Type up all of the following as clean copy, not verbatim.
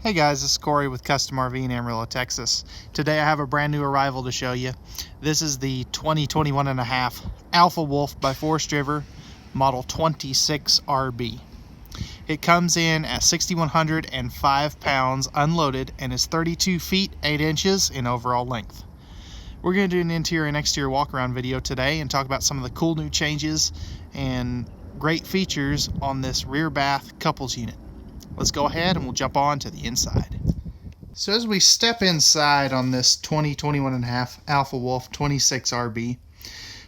Hey guys, this is Corey with Custom RV in Amarillo, Texas. Today I have a brand new arrival to show you. This is the 2021.5 Alpha Wolf by Forest River, model 26 RB. It comes in at 6,105 pounds unloaded and is 32 feet 8 inches in overall length. We're going to do an interior and exterior walk around video today and talk about some of the cool new changes and great features on this rear bath couples unit. Let's go ahead and we'll jump on to the inside. So as we step inside on this 2021.5 Alpha Wolf 26 RB,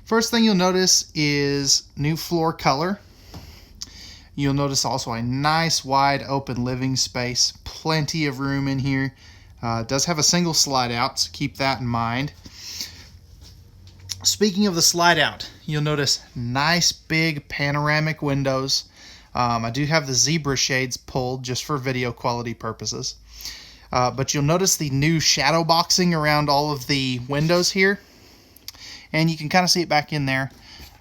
first thing you'll notice is new floor color. You'll notice also a nice wide open living space, plenty of room in here. It does have a single slide out, so keep that in mind. Speaking of the slide out, you'll notice nice big panoramic windows. I do have the zebra shades pulled just for video quality purposes. But you'll notice the new shadow boxing around all of the windows here. And you can kind of see it back in there.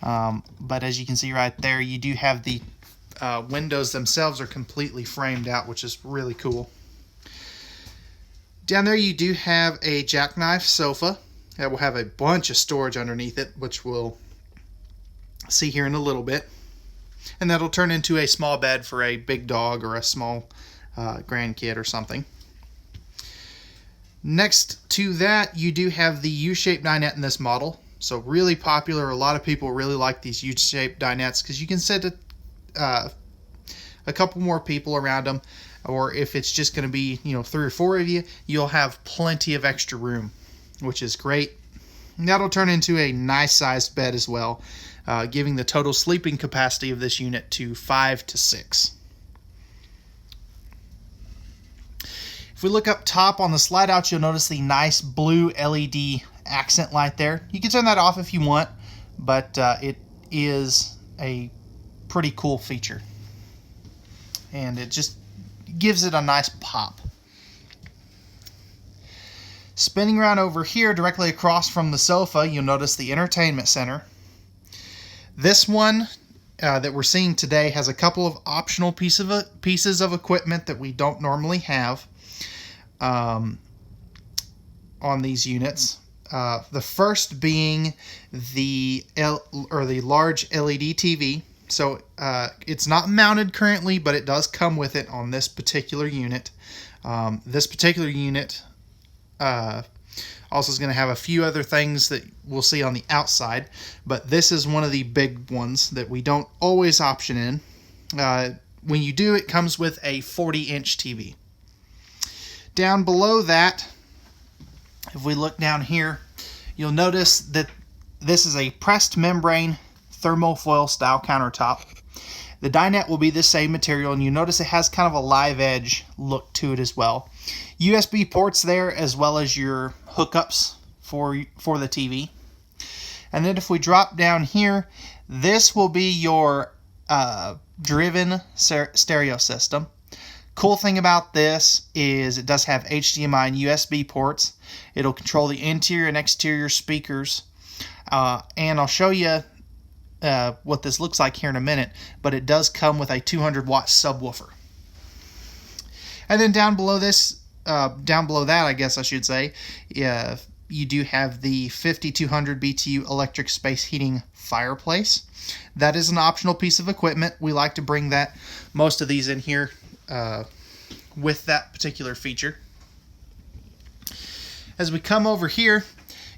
But as you can see right there, you do have the windows themselves are completely framed out, which is really cool. Down there you do have a jackknife sofa that will have a bunch of storage underneath it, which we'll see here in a little bit. And that'll turn into a small bed for a big dog or a small grandkid or something. Next to that, you do have the U-shaped dinette in this model. So really popular. A lot of people really like these U-shaped dinettes because you can sit a couple more people around them. Or if it's just going to be 3 or 4 of you, you'll have plenty of extra room, which is great. And that'll turn into a nice sized bed as well. Giving the total sleeping capacity of this unit to 5 to 6. If we look up top on the slide out, you'll notice the nice blue LED accent light there. You can turn that off if you want, but it is a pretty cool feature. And it just gives it a nice pop. Spinning around over here directly across from the sofa, you'll notice the entertainment center. This one that we're seeing today has a couple of optional pieces of equipment that we don't normally have on these units. The first being the large LED TV. So it's not mounted currently, but it does come with it on this particular unit. This particular unit also is going to have a few other things that we'll see on the outside, but this is one of the big ones that we don't always option in. When you do, it comes with a 40-inch TV. Down below that, if we look down here, you'll notice that this is a pressed membrane thermofoil style countertop. The dinette will be the same material, and you notice it has kind of a live edge look to it as well. USB ports there, as well as your hookups for the TV. And then if we drop down here, this will be your driven stereo system. Cool thing about this is it does have HDMI and USB ports. It'll control the interior and exterior speakers. And I'll show you what this looks like here in a minute, but it does come with a 200-watt subwoofer. And then down below that, I guess I should say, you do have the 5200 BTU electric space heating fireplace. That is an optional piece of equipment. We like to bring most of these in here with that particular feature. As we come over here,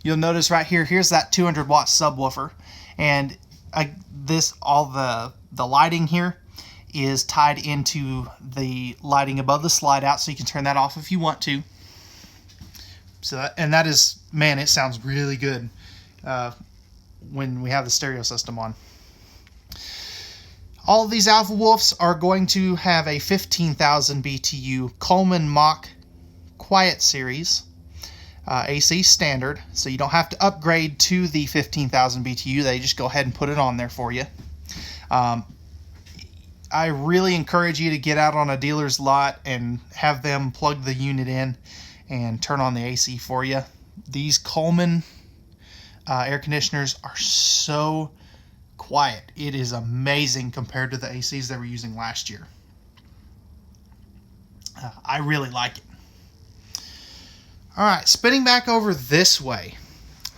you'll notice right here, here's that 200-watt subwoofer, and all the lighting here is tied into the lighting above the slide out, so you can turn that off if you want to. So that is, man, it sounds really good when we have the stereo system on. All of these Alpha Wolves are going to have a 15,000 BTU Coleman Mach Quiet Series AC standard, so you don't have to upgrade to the 15,000 BTU. They just go ahead and put it on there for you. I really encourage you to get out on a dealer's lot and have them plug the unit in and turn on the AC for you. These Coleman air conditioners are so quiet. It is amazing compared to the ACs that we're using last year. I really like it. All right, spinning back over this way,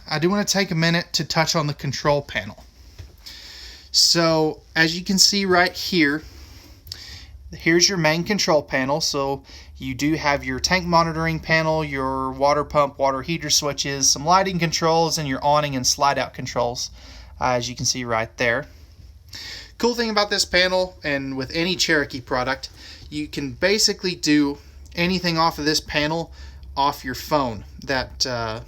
I do want to take a minute to touch on the control panel. So as you can see right here, here's your main control panel. So you do have your tank monitoring panel, your water pump, water heater switches, some lighting controls, and your awning and slide out controls, as you can see right there. Cool thing about this panel, and with any Cherokee product, you can basically do anything off of this panel off your phone. That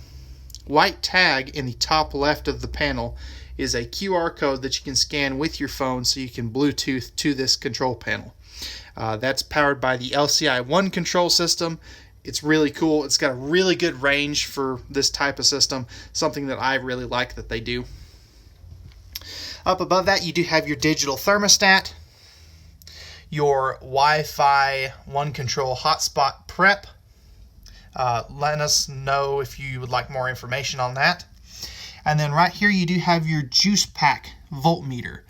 white tag in the top left of the panel is a QR code that you can scan with your phone so you can Bluetooth to this control panel. That's powered by the LCI 1 control system. It's really cool. It's got a really good range for this type of system, something that I really like that they do. Up above that, you do have your digital thermostat, your Wi-Fi 1 control hotspot prep. Let us know if you would like more information on that. And then right here you do have your juice pack voltmeter.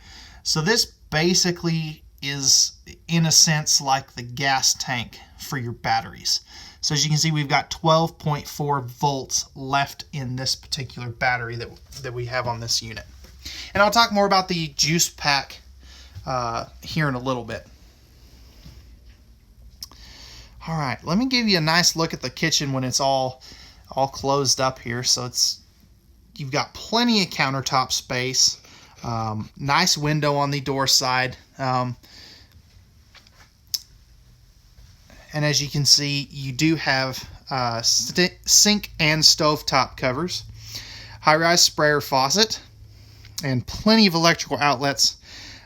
So this basically is, in a sense, like the gas tank for your batteries. So as you can see, we've got 12.4 volts left in this particular battery that we have on this unit. And I'll talk more about the juice pack here in a little bit. All right, let me give you a nice look at the kitchen when it's all closed up here. So you've got plenty of countertop space, nice window on the door side, and as you can see, you do have sink and stovetop covers, high-rise sprayer faucet, and plenty of electrical outlets.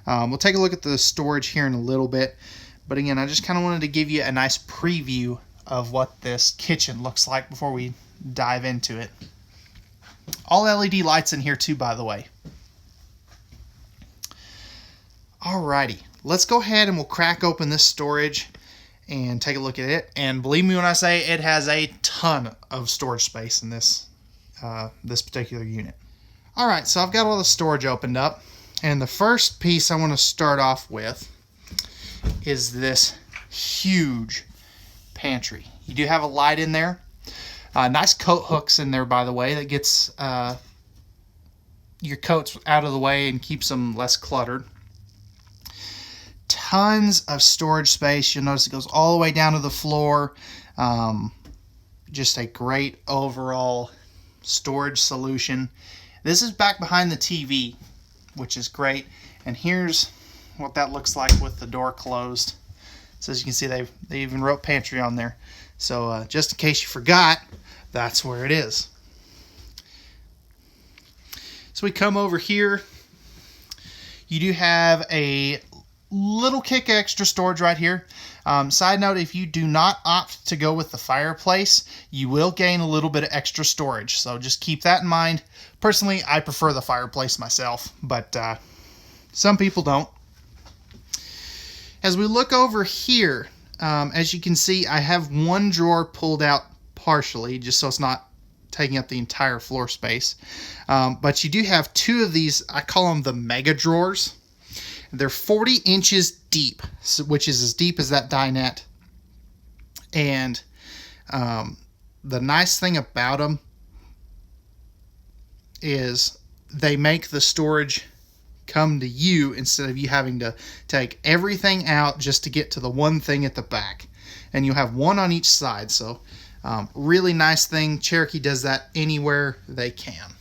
We'll take a look at the storage here in a little bit. But again, I just kind of wanted to give you a nice preview of what this kitchen looks like before we dive into it. All LED lights in here too, by the way. Alrighty, let's go ahead and we'll crack open this storage and take a look at it. And believe me when I say it has a ton of storage space in this particular unit. Alright, so I've got all the storage opened up. And the first piece I want to start off with is this huge pantry. You do have a light in there. Nice coat hooks in there, by the way, that gets your coats out of the way and keeps them less cluttered. Tons of storage space. You'll notice it goes all the way down to the floor. Just a great overall storage solution. This is back behind the TV, which is great. And here's what that looks like with the door closed. So as you can see, they even wrote pantry on there. So just in case you forgot, that's where it is. So we come over here. You do have a little kick of extra storage right here. Side note, if you do not opt to go with the fireplace, you will gain a little bit of extra storage. So just keep that in mind. Personally, I prefer the fireplace myself, but some people don't. As we look over here, as you can see, I have one drawer pulled out partially, just so it's not taking up the entire floor space. But you do have two of these, I call them the mega drawers. They're 40 inches deep, which is as deep as that dinette. And the nice thing about them is they make the storage come to you instead of you having to take everything out just to get to the one thing at the back. And you have one on each side. So really nice thing. Cherokee does that anywhere they can.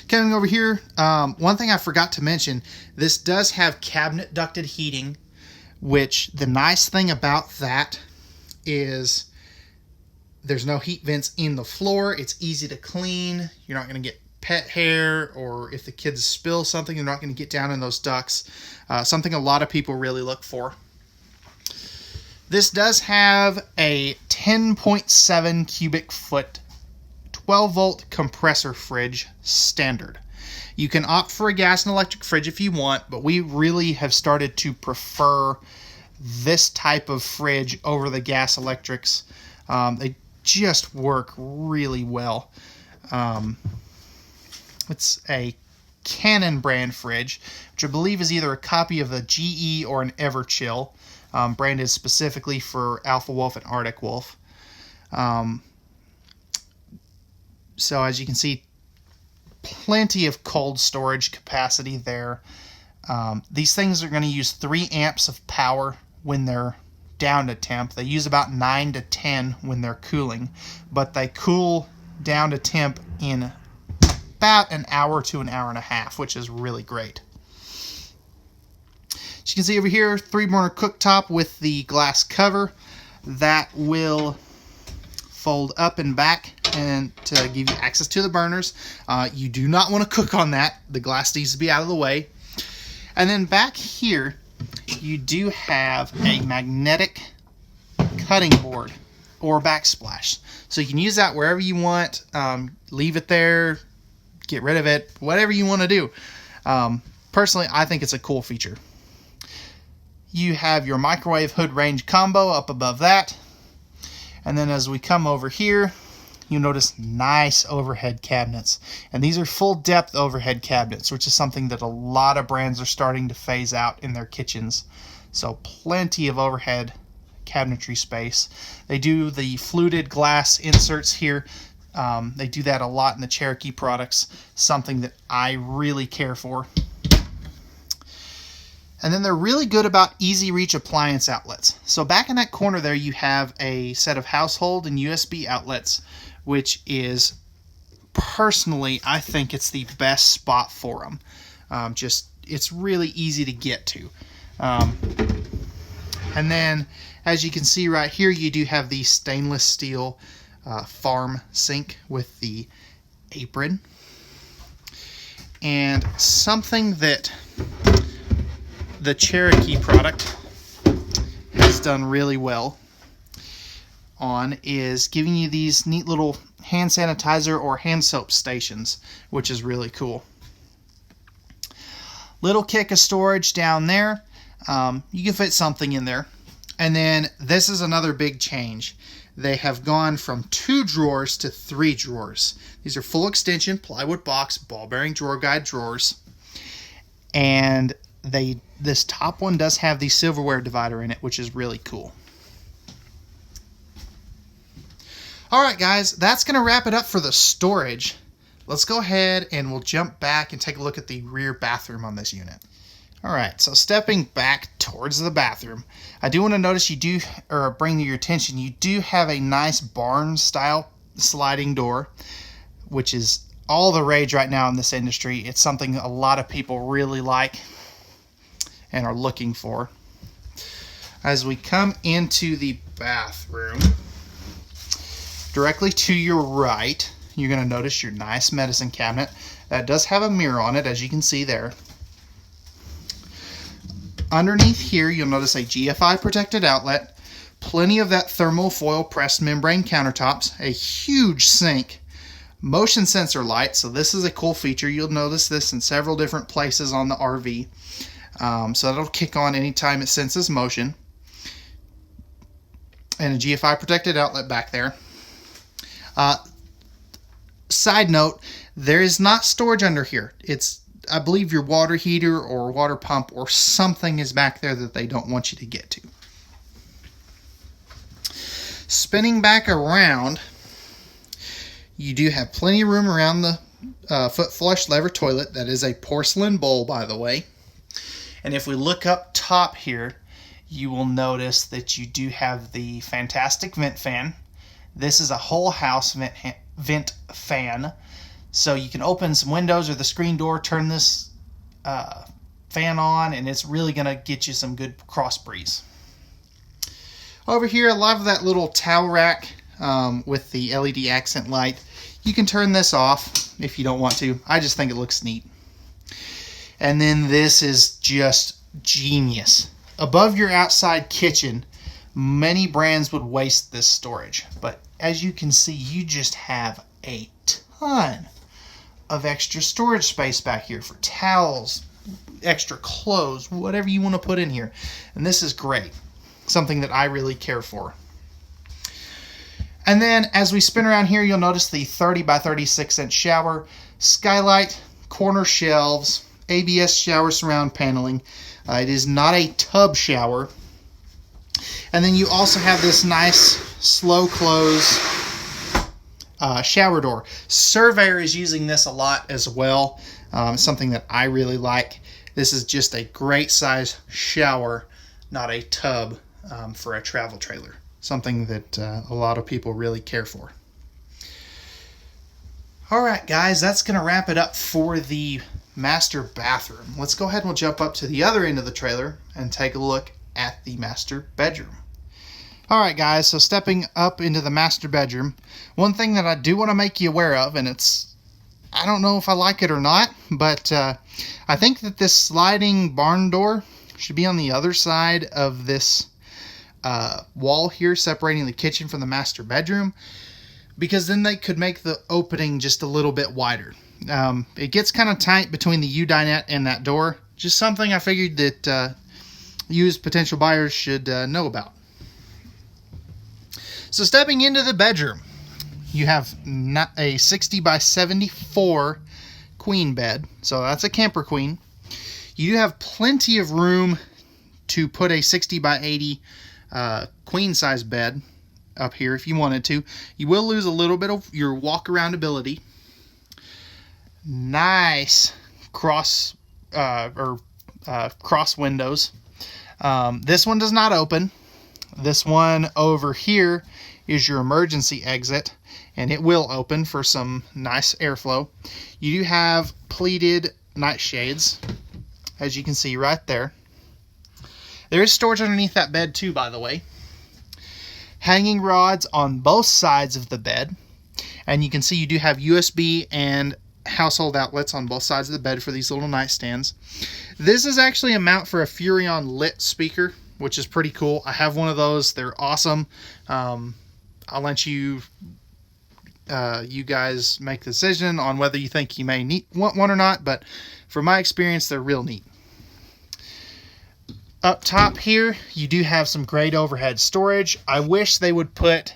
Coming over here, one thing I forgot to mention, this does have cabinet ducted heating, which the nice thing about that is there's no heat vents in the floor. It's easy to clean. You're not going to get pet hair, or if the kids spill something, they're not going to get down in those ducts. Something a lot of people really look for. This does have a 10.7 cubic foot 12-volt compressor fridge standard. You can opt for a gas and electric fridge if you want, but we really have started to prefer this type of fridge over the gas electrics. They just work really well. It's a Canon brand fridge, which I believe is either a copy of the GE or an Everchill. branded specifically for Alpha Wolf and Arctic Wolf. So as you can see, plenty of cold storage capacity there. These things are going to use 3 amps of power when they're down to temp. They use about 9 to 10 when they're cooling, but they cool down to temp in about an hour to an hour and a half, which is really great. As you can see over here, 3-burner cooktop with the glass cover that will fold up and back and to give you access to the burners. You do not want to cook on that. The glass needs to be out of the way. And then back here, you do have a magnetic cutting board or backsplash. So you can use that wherever you want. Leave it there, get rid of it, whatever you want to do. Personally, I think it's a cool feature. You have your microwave hood range combo up above that. And then as we come over here, you'll notice nice overhead cabinets. And these are full depth overhead cabinets, which is something that a lot of brands are starting to phase out in their kitchens. So plenty of overhead cabinetry space. They do the fluted glass inserts here. They do that a lot in the Cherokee products, something that I really care for. And then they're really good about easy reach appliance outlets. So back in that corner there, you have a set of household and USB outlets, which is, personally, I think it's the best spot for them. It's really easy to get to. And then, as you can see right here, you do have the stainless steel farm sink with the apron. And something that the Cherokee product has done really well on is giving you these neat little hand sanitizer or hand soap stations, which is really cool. Little kick of storage down there. You can fit something in there. And then this is another big change. They have gone from 2 drawers to 3 drawers. These are full extension plywood box ball bearing drawer guide drawers. And this top one does have the silverware divider in it, which is really cool. Alright guys, that's going to wrap it up for the storage. Let's go ahead and we'll jump back and take a look at the rear bathroom on this unit. Alright, so stepping back towards the bathroom, I do want to notice bring to your attention, you do have a nice barn style sliding door, which is all the rage right now in this industry. It's something a lot of people really like and are looking for. As we come into the bathroom, directly to your right, you're going to notice your nice medicine cabinet. That does have a mirror on it, as you can see there. Underneath here, you'll notice a GFI protected outlet, plenty of that thermal foil pressed membrane countertops, a huge sink, motion sensor light. So this is a cool feature. You'll notice this in several different places on the RV. So that'll kick on anytime it senses motion. And a GFI protected outlet back there. Side note, there is not storage under here. It's, I believe, your water heater or water pump or something is back there that they don't want you to get to. Spinning back around, you do have plenty of room around the foot flush lever toilet. That is a porcelain bowl, by the way. And if we look up top here, you will notice that you do have the fantastic vent fan. This is a whole house vent fan. So you can open some windows or the screen door, turn this fan on, and it's really going to get you some good cross breeze. Over here, I love that little towel rack with the LED accent light. You can turn this off if you don't want to. I just think it looks neat. And then this is just genius. Above your outside kitchen, many brands would waste this storage. But as you can see, you just have a ton of extra storage space back here for towels, extra clothes, whatever you want to put in here. And this is great. Something that I really care for. And then as we spin around here, you'll notice the 30 by 36 inch shower, skylight, corner shelves, ABS shower surround paneling. It is not a tub shower. And then you also have this nice slow close shower door. Surveyor is using this a lot as well. Something that I really like. This is just a great size shower, not a tub, for a travel trailer. Something that a lot of people really care for. Alright guys, that's going to wrap it up for the master bathroom. Let's go ahead and we'll jump up to the other end of the trailer and take a look at the master bedroom. Alright guys, so stepping up into the master bedroom, one thing that I do want to make you aware of, and I don't know if I like it or not, but I think that this sliding barn door should be on the other side of this wall here separating the kitchen from the master bedroom, because then they could make the opening just a little bit wider. It gets kind of tight between the U-dinette and that door. Just something I figured that you as potential buyers should know about. So stepping into the bedroom, you have a 60 by 74 queen bed. So that's a camper queen. You do have plenty of room to put a 60 by 80 queen size bed up here if you wanted to. You will lose a little bit of your walk around ability. Nice cross windows. This one does not open. This one over here is your emergency exit, and it will open for some nice airflow. You do have pleated nightshades, as you can see right there. There is storage underneath that bed too, by the way. Hanging rods on both sides of the bed, and you can see you do have USB and household outlets on both sides of the bed for these little nightstands. This is actually a mount for a Furrion lit speaker, which is pretty cool. I have one of those. They're awesome. I'll let you guys make the decision on whether you think you may want one or not, but from my experience, they're real neat. Up top here, you do have some great overhead storage. I wish they would put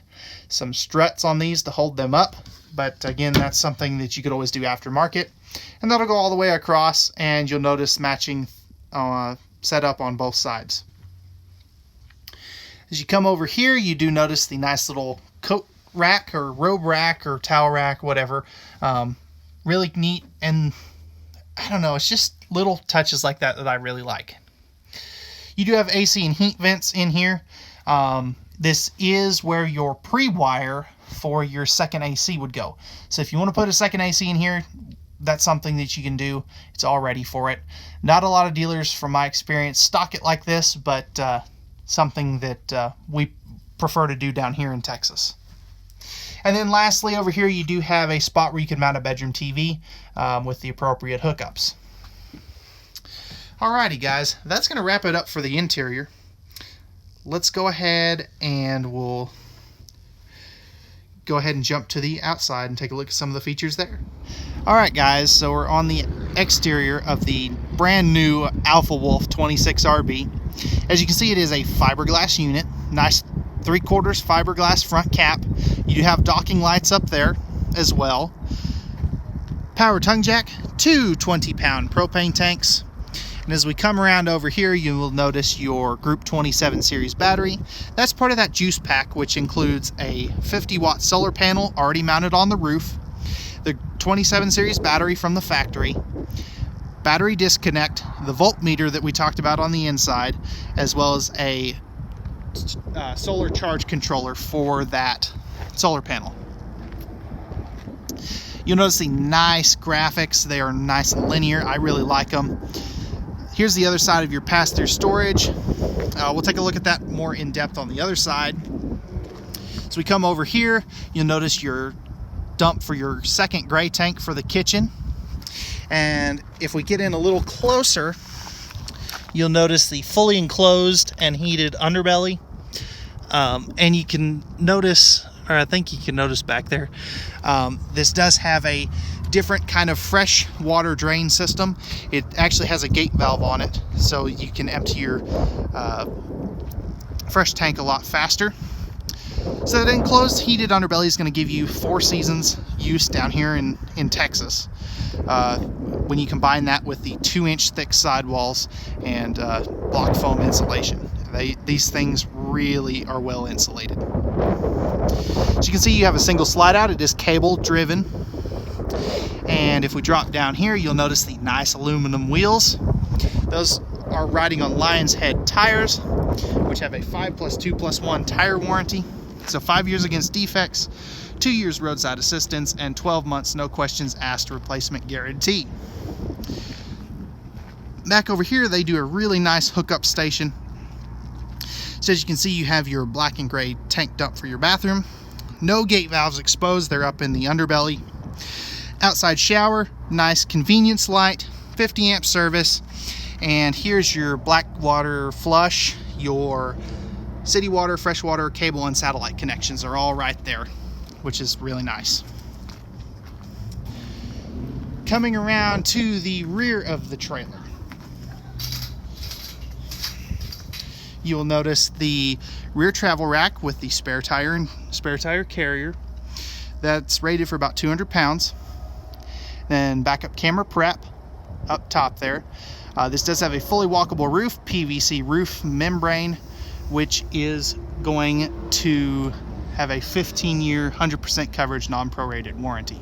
some struts on these to hold them up, but again, that's something that you could always do aftermarket. And that'll go all the way across, and you'll notice matching setup on both sides. As you come over here, you do notice the nice little coat rack or robe rack or towel rack, whatever. Really neat, and I don't know, it's just little touches like that that I really like. You do have AC and heat vents in here. This is where your pre-wire for your second AC would go. So if you want to put a second AC in here, that's something that you can do. It's all ready for it. Not a lot of dealers, from my experience, stock it like this, but something that we prefer to do down here in Texas. And then lastly, over here, you do have a spot where you can mount a bedroom TV with the appropriate hookups. Alrighty guys, that's going to wrap it up for the interior. Let's go ahead and we'll go ahead and jump to the outside and take a look at some of the features there. Alright guys, so we're on the exterior of the brand new Alpha Wolf 26RB. As you can see, it is a fiberglass unit. Nice 3/4 fiberglass front cap. You do have docking lights up there as well. Power tongue jack, two 20-pound propane tanks. And as we come around over here, you will notice your Group 27 series battery. That's part of that juice pack, which includes a 50-watt solar panel already mounted on the roof, the 27 series battery from the factory, battery disconnect, the voltmeter that we talked about on the inside, as well as a solar charge controller for that solar panel. You'll notice the nice graphics. They are nice and linear. I really like them. Here's the other side of your pass-through storage. We'll take a look at that more in depth on the other side. So we come over here, you'll notice your dump for your second gray tank for the kitchen. And if we get in a little closer, you'll notice the fully enclosed and heated underbelly. And you can notice, or I think you can notice back there, this does have a different kind of fresh water drain system. It actually has a gate valve on it, so you can empty your fresh tank a lot faster. So that enclosed heated underbelly is going to give you 4 seasons use down here in Texas. When you combine that with the 2-inch thick sidewalls and block foam insulation, these things really are well insulated. As you can see, you have a single slide out. It is cable driven. And if we drop down here, you'll notice the nice aluminum wheels. Those are riding on Lion's Head tires, which have a 5+2+1 tire warranty. So 5 years against defects, 2 years roadside assistance, and 12 months no questions asked replacement guarantee. Back over here, they do a really nice hookup station. So as you can see, you have your black and gray tank dump for your bathroom. No gate valves exposed, they're up in the underbelly. Outside shower, nice convenience light, 50 amp service, and here's your black water flush. Your city water, freshwater, cable, and satellite connections are all right there, which is really nice. Coming around to the rear of the trailer, you will notice the rear travel rack with the spare tire carrier. That's rated for about 200 pounds. Then backup camera prep up top there. This does have a fully walkable roof, PVC roof membrane, which is going to have a 15-year, 100% coverage, non-prorated warranty.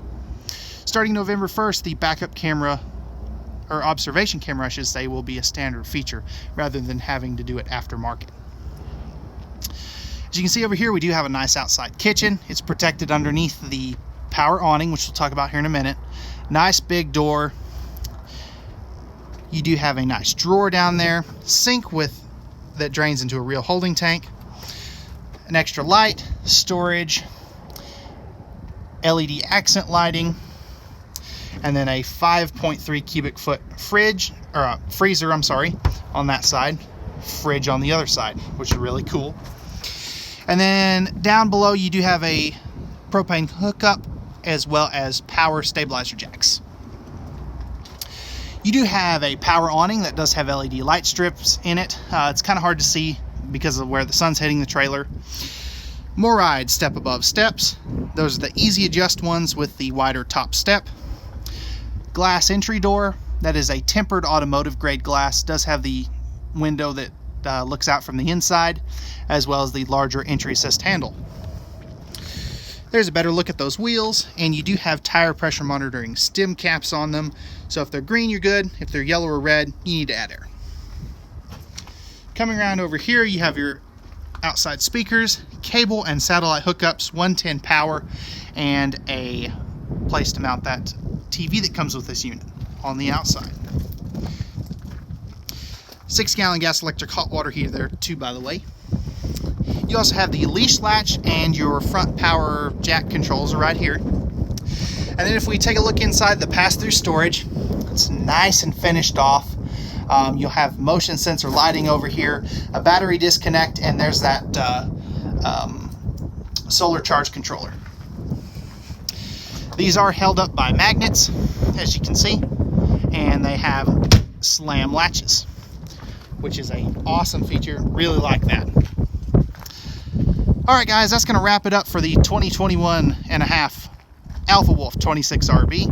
Starting November 1st, the backup camera, or observation camera, I should say, will be a standard feature rather than having to do it aftermarket. As you can see over here, we do have a nice outside kitchen. It's protected underneath the power awning, which we'll talk about here in a minute. Nice big door. You do have a nice drawer down there, sink that drains into a real holding tank, an extra light, storage, LED accent lighting, and then a 5.3 cubic foot freezer on that side, fridge on the other side, which is really cool. And then down below you do have a propane hookup as well as power stabilizer jacks. You do have a power awning that does have LED light strips in it. It's kind of hard to see because of where the sun's hitting the trailer. MORryde step above steps. Those are the easy adjust ones with the wider top step. Glass entry door. That is a tempered automotive grade glass. It does have the window that looks out from the inside, as well as the larger entry assist handle. There's a better look at those wheels, and you do have tire pressure monitoring stem caps on them. So if they're green, you're good. If they're yellow or red, you need to add air. Coming around over here, you have your outside speakers, cable and satellite hookups, 110 power, and a place to mount that TV that comes with this unit on the outside. 6-gallon gas electric hot water heater there too, by the way. You also have the leash latch, and your front power jack controls are right here. And then if we take a look inside the pass-through storage, it's nice and finished off. You'll have motion sensor lighting over here, a battery disconnect, and there's that solar charge controller. These are held up by magnets, as you can see, and they have slam latches, which is an awesome feature. Really like that. Alright guys, that's going to wrap it up for the 2021.5 Alpha Wolf 26 RV.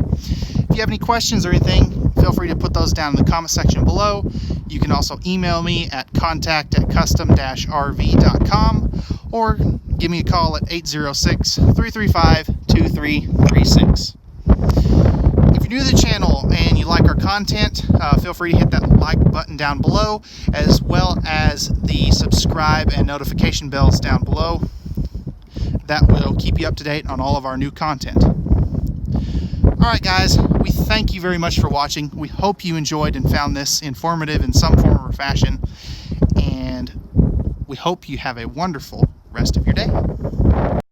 If you have any questions or anything, feel free to put those down in the comment section below. You can also email me at contact@custom-rv.com or give me a call at 806-335-2336. If you're new to the channel and you like our content, feel free to hit that like button down below, as well as the subscribe and notification bells down below. That will keep you up to date on all of our new content. Alright guys, we thank you very much for watching. We hope you enjoyed and found this informative in some form or fashion, and we hope you have a wonderful rest of your day.